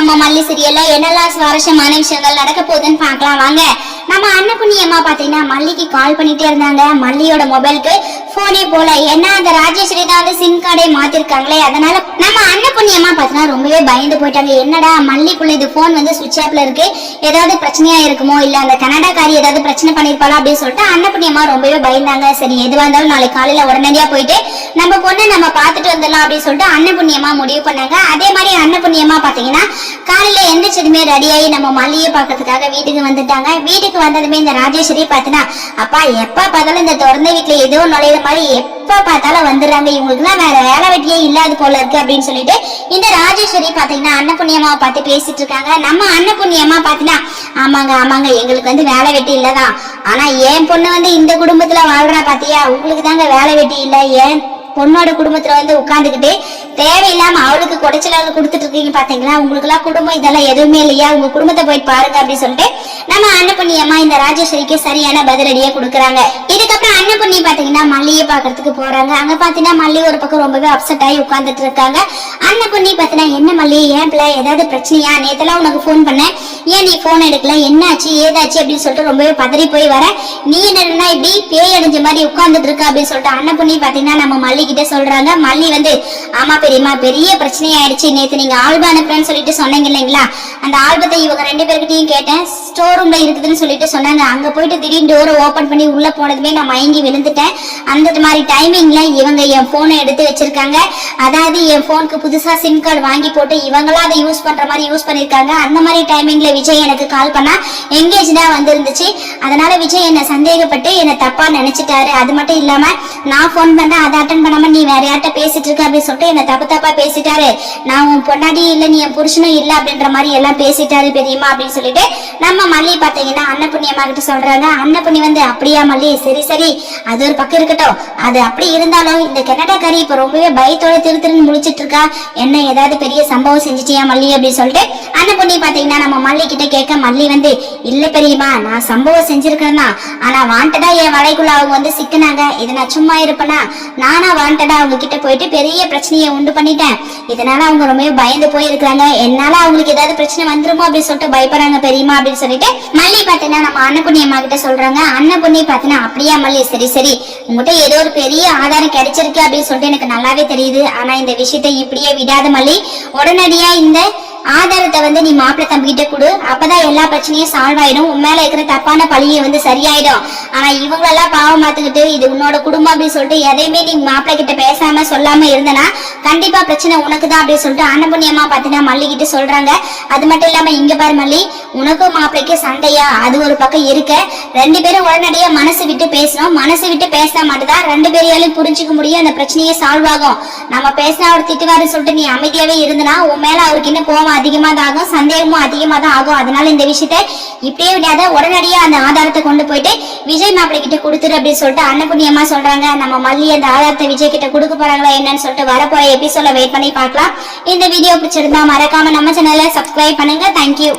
நம்ம மல்லி சீரியல்ல என்னெல்லாம் சுவாரஸ்யமான விஷயங்கள் நடக்க போகுதுன்னு பார்க்கலாம் வாங்க. நம்ம அன்னபுண்ணியம்மா பாத்தீங்கன்னா மல்லிக்கு கால் பண்ணிட்டே இருந்தாங்க. மல்லியோட மொபைலுக்கு போனே போல, ஏன்னா அந்த ராஜேஸ்வரி தான் வந்து சிம் கார்டை மாத்திருக்காங்களே, அதனால நம்ம அன்னபுண்ணியம்மா பாத்தீங்கன்னா ரொம்பவே பயந்து போயிட்டாங்க. என்னடா மல்லிக்குள்ள இது போன் வந்து சுவிட்ச் ஆப்ல இருக்கு, ஏதாவது பிரச்சனையா இருக்குமோ, இல்ல அந்த கனடாக்காரி ஏதாவது பிரச்சனை பண்ணிருப்பாளா அப்படின்னு சொல்லிட்டு அன்னபுண்ணியம்மா ரொம்பவே பயந்தாங்க. சரி எதுவா இருந்தாலும் நாளைக்கு காலையில உடனடியா போயிட்டு நம்ம பொண்ணை நம்ம பாத்துட்டு வந்துடலாம் அப்படின்னு சொல்லிட்டு அன்னபுண்ணியம்மா முடிவு பண்ணாங்க. அதே மாதிரி அன்னபுண்ணியம்மா பாத்தீங்கன்னா காலையில எந்திரிச்சதுமே ரெடியாகி நம்ம மல்லியை பாக்கிறதுக்காக வீட்டுக்கு வந்துட்டாங்க. வீட்டுக்கு வந்ததுமே இந்த ராஜேஸ்வரி பாத்தீங்கன்னா, அப்பா எப்ப பார்த்தாலும் இந்த திறந்த வீட்டுல ஏதோ நுழையிற மாதிரி எப்ப பார்த்தாலும் வந்துடுறாங்க, இவங்களுக்கு எல்லாம் வேற வேலை வெட்டியே இல்லாது போல இருக்கு அப்படின்னு சொல்லிட்டு இந்த ராஜேஸ்வரி பாத்தீங்கன்னா அன்னபுண்ணியம்மாவை பார்த்து பேசிட்டு இருக்காங்க. நம்ம அன்னபுண்ணியம்மா பாத்தீங்கன்னா, ஆமாங்க ஆமாங்க எங்களுக்கு வந்து வேலை வெட்டி இல்லதான், ஆனா என் பொண்ணு வந்து இந்த குடும்பத்துல வாழ்றா பாத்தியா, உங்களுக்கு தாங்க வேலை வெட்டி இல்ல, ஏன் பொண்ணோட குடும்பத்துல வந்து உட்காந்துக்கிட்டு தேவையில்லாம அவளுக்கு குடைச்சலாக கொடுத்துட்டு இருக்கீங்க பாத்தீங்களா, உங்களுக்கு எல்லாம் குடும்பம் இதெல்லாம் எதுவுமே இல்லையா, உங்க குடும்பத்தை போயிட்டு பாருங்க அப்படின்னு சொல்லிட்டு நம்ம அன்னபுண்ணியம்மா இந்த ராஜேஸ்வரிக்கு சரியான பதிலடியா கொடுக்குறாங்க. இதுக்கப்புறம் அன்னபுண்ணி பாத்தீங்கன்னா மல்லியை பாக்குறதுக்கு போறாங்க. அங்க பாத்தீங்கன்னா மல்லி ஒரு பக்கம் ரொம்பவே அப்செட் ஆகி உட்கார்ந்துட்டு இருக்காங்க. அன்னபுண்ணி பாத்தீங்கன்னா, என்ன மல்லி ஏன் பிள்ளை ஏதாவது பிரச்சனையா, நேத்தெல்லாம் உனக்கு போன் பண்ணேன், ஏன் நீ போன் எடுக்கல, என்னாச்சு ஏதாச்சு அப்படின்னு சொல்லிட்டு ரொம்பவே பதறி போய் வர, நீ என்னன்னா இப்படி பேய் அடைஞ்ச மாதிரி உட்கார்ந்துட்டு இருக்க அப்படின்னு சொல்லிட்டு அன்னபுண்ணி பாத்தீங்கன்னா நம்ம மல்லி கிட்ட சொல்றாங்க. மல்லி வந்து, ஆமா பெரியம்மா பெரிய பிரச்சனையாயிடுச்சு, நேத்து நீங்க ஆல்பம் அனுப்புறேன்னு சொல்லிட்டு சொன்னீங்க இல்லைங்களா, அந்த ஆல்பத்தை இவங்க 2 பேர்கிட்டையும் கேட்டேன், ஸ்டோர் ரூம்ல இருக்குதுன்னு சொல்லிட்டு சொன்னாங்க. அங்க போயிட்டு திடீர்னு டோரை ஓபன் பண்ணி உள்ள போனதுமே நான் மயங்கி விழுந்துட்டேன். அந்த மாதிரி டைமிங்ல இவங்க என் போனை எடுத்து வச்சிருக்காங்க. அதாவது என் போனுக்கு புதுசா சிம் கார்டு வாங்கி போட்டு இவங்களா அதை யூஸ் பண்ற மாதிரி யூஸ் பண்ணிருக்காங்க. அந்த மாதிரி டைமிங்ல விஜய் எனக்கு கால் பண்ணா எங்கேஜ்டா வந்துருந்துச்சு. அதனால விஜய் என்ன சந்தேகப்பட்டு என்ன தப்பா நினைச்சிட்டாரு. அது மட்டும் இல்லாம நான் போன் பண்ண அதை அட்டன் பண்ணாம நீ வேற யார்ட்ட பேசிட்டு இருக்க அப்படின்னு சொல்லிட்டு என்ன தப்பா பேசிட்டாரு. நான் உன் பொண்டாட்டி இல்ல, நீ என் புருஷனும் இல்ல அப்படின்ற மாதிரி எல்லாம் பேசிட்டாரு பெரியம்மா அப்படின்னு சொல்லிட்டு நம்ம மல்லி பாத்தீங்கன்னா அன்னபுண்ணியம்மா கிட்ட சொல்றாங்க. அன்னபுண்ணி வந்து, அப்படியா மல்லி, சரி சரி அது ஒரு பக்கம் இருக்கட்டும், அது அப்படி இருந்தாலும் இந்த கனடாக்காரி இப்ப ரொம்பவே பயத்தோட திருன்னு முழிச்சிட்டு இருக்கா, என்ன ஏதாவது பெரிய சம்பவம் செஞ்சிட்டியா மல்லி அப்படின்னு சொல்லிட்டு அன்னபுண்ணி பாத்தீங்கன்னா நம்ம மல்லி கிட்ட கேட்க, மல்லி வந்து, இல்ல பெரியம்மா நான் சம்பவம் செஞ்சிருக்கேன் தான், ஆனா வாண்டடா என் வலைக்குள்ள அவங்க வந்து சிக்கினாங்க, இது நான் சும்மா இருப்பேனா, நானா வாண்டடா அவங்க கிட்ட போயிட்டு பெரிய பிரச்சனையை உண்டு பண்ணிட்டேன், இதனால அவங்க ரொம்ப பயந்து போயிருக்காங்க, என்னால அவங்களுக்கு ஏதாவது பிரச்சனை வந்துருமோ அப்படின்னு சொல்லிட்டு பயப்படுறாங்க பெரியம்மா அப்படின்னு சொல்லிட்டு மல்லி பாத்தீங்கன்னா நம்ம அன்னபுண்ணி அம்மா கிட்ட சொல்றாங்க. அன்னபுண்ணி பாத்தீங்கன்னா, அப்படியா மல்லி, சரி சரி உங்ககிட்ட ஏதோ ஒரு பெரிய ஆதாரம் கிடைச்சிருக்கு அப்படின்னு சொல்லிட்டு எனக்கு நல்லாவே தெரியுது, ஆனா இந்த விஷயத்தை இப்படியே விடாத மல்லி, உடனடியா இந்த ஆதாரத்தை வந்து நீ மாப்பிள்ளை தம்பி கிட்ட கொடு, அப்பதான் எல்லா பிரச்சனையும் சால்வ் ஆயிடும், உன் மேல இருக்கிற தப்பான பழியை வந்து சரியாயிடும். ஆனா இவங்களெல்லாம் பாவம் மாத்துக்கிட்டு இது உன்னோட குடும்பம் அப்படின்னு சொல்லிட்டு எதையுமே நீ மாப்பிள்ளை கிட்ட பேசாம சொல்லாம இருந்தனா கண்டிப்பா பிரச்சனை உனக்கு தான் அப்படின்னு சொல்லிட்டு அன்னபுண்ணியம்மா பாத்தீங்கன்னா மல்லி கிட்ட சொல்றாங்க. அது மட்டும் இல்லாம இங்க பாரு மல்லி, உனக்கும் மாப்பிள்ளைக்கு சண்டையா, அது ஒரு பக்கம் இருக்க, 2 பேரும் உடனடியா மனசு விட்டு பேசணும், மனசு விட்டு பேசினா மட்டும்தான் 2 பேரையாலும் புரிஞ்சுக்க முடியும், அந்த பிரச்சனையே சால்வ் ஆகும். நம்ம பேசினா அவர் திட்டுவாருன்னு சொல்லிட்டு நீ அமைதியாவே இருந்தனா உன் மேல அவருக்கு இன்னும் கோவம் அதிகமா தான் ஆகும், சந்தேகமும் அதிகமா தான் ஆகும். அதனால இந்த விஷயத்தை இப்படியே விடாத, உடனடியா அந்த ஆதாரத்தை கொண்டு போயிட்டு விஜய் மாப்பிள்ளை கிட்ட கொடுத்துரு அப்படின்னு சொல்லிட்டு அன்னபுண்ணியம்மா சொல்றாங்க. நம்ம மல்லி அந்த ஆதாரத்தை விஜய் கிட்ட கொடுக்க போறாங்களா என்னன்னு சொல்லிட்டு வரப்போற எபிசோட வெயிட் பண்ணி பார்க்கலாம். இந்த வீடியோ பிடிச்சிருந்தா மறக்காம நம்ம சேனலை சப்ஸ்கிரைப் பண்ணுங்க. தேங்க்யூ.